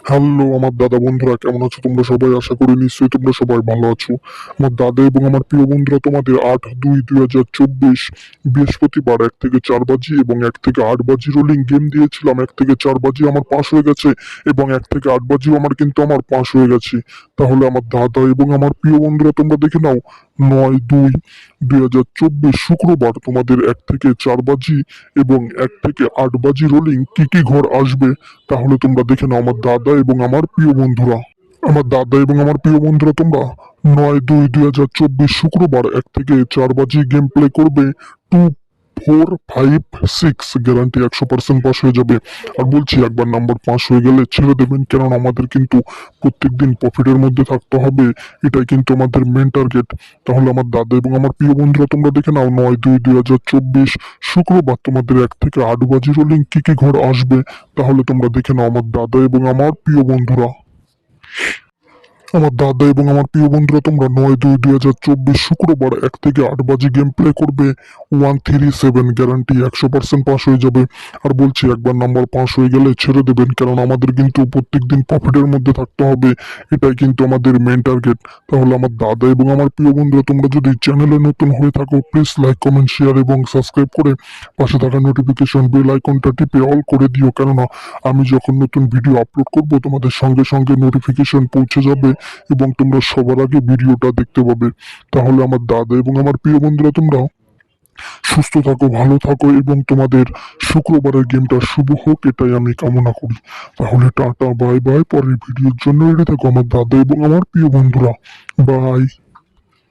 Hello আমার দাদা বন্ধুরা, কেমন আছো তোমরা সবাই? আশা করি নিশ্চয়ই তোমরা সবাই ভালো আছো। আমার দাদা এবং আমার প্রিয় বন্ধুরা, তোমাদের 8/2/2024 বৃহস্পতিবার 1 থেকে 4 বাজি এবং 1 থেকে 8 বাজি রোলিং গেম দিয়েছিলাম। 1 থেকে 4 বাজি আমার পাস হয়ে গেছে এবং 1 থেকে 8 বাজিও আমার পাস হয়ে গেছে। তাহলে আমার দাদা এবং আমার প্রিয় বন্ধুরা, তোমরা দেখে নাও 9/2/2024 শুক্রবার তোমাদের 1 থেকে 4 বাজি এবং 1 থেকে 8 বাজি রোলিং কি কি ঘর আসবে তাহলে তোমরা দেখে নাও আমার দাদা এবং আমার প্রিয় বন্ধুরা। তোমরা 9/2/2024 শুক্রবার 1 থেকে 4 বাজি গেম প্লে করবে। 2 4 5 6 গ্যারান্টি 100% পাস হয়ে যাবে। আর বলছি, একবার নাম্বার পাস হয়ে গেলে ছেড়ে দেবেন, কেননা আমাদের কিন্তু প্রত্যেকদিন প্রফিটের মধ্যে থাকতে হবে। এটাই কিন্তু আমাদের মেন টার্গেট। তাহলে আমার দাদা এবং আমার প্রিয় বন্ধুরা, তোমরা দেখে নাও 9/2/2024 শুক্রবার তোমাদের 1 থেকে 8 বাজি রোলিং কি কি ঘর আসবে তাহলে তোমরা দেখে নাও আমার দাদা এবং আমার প্রিয় বন্ধুরা। তোমরা 9/2/2024 শুক্রবার 1 থেকে 8 বাজি গেম প্লে করবে। 137 গ্যারান্টি 100% পাস হয়ে যাবে। আর বলছি, একবার নাম্বার পাস হয়ে গেলে ছেড়ে দেবেন, কারণ আমাদের কিন্তু প্রত্যেকদিন প্রফিটের মধ্যে থাকতে হবে। এটাই কিন্তু আমাদের মেন টার্গেট। তাহলে আমার দাদা এবং আমার প্রিয় বন্ধুরা, তোমরা যদি চ্যানেলে নতুন হয়ে থাকো, প্লিজ লাইক কমেন্ট শেয়ার এবং সাবস্ক্রাইব করে পাশে থাকা নোটিফিকেশন বেল আইকনটা টিপে অল করে দিও, কেননা আমি যখন নতুন ভিডিও আপলোড করব তোমাদের সঙ্গে সঙ্গে নোটিফিকেশন পৌঁছে যাবে এবং তোমরা সবার আগে ভিডিওটা দেখতে পাবে। তাহলে আমার দাদা এবং আমার প্রিয় বন্ধুরা, তোমরা সুস্থ থাকো, ভালো থাকো এবং তোমাদের শুক্রবারের গেমটা শুভ হোক, এটাই আমি কামনা করি। তাহলে টাটা, বাই বাই। পরের ভিডিওর জন্য রেডি থাকো আমার দাদা এবং আমার প্রিয় বন্ধুরা। বাই।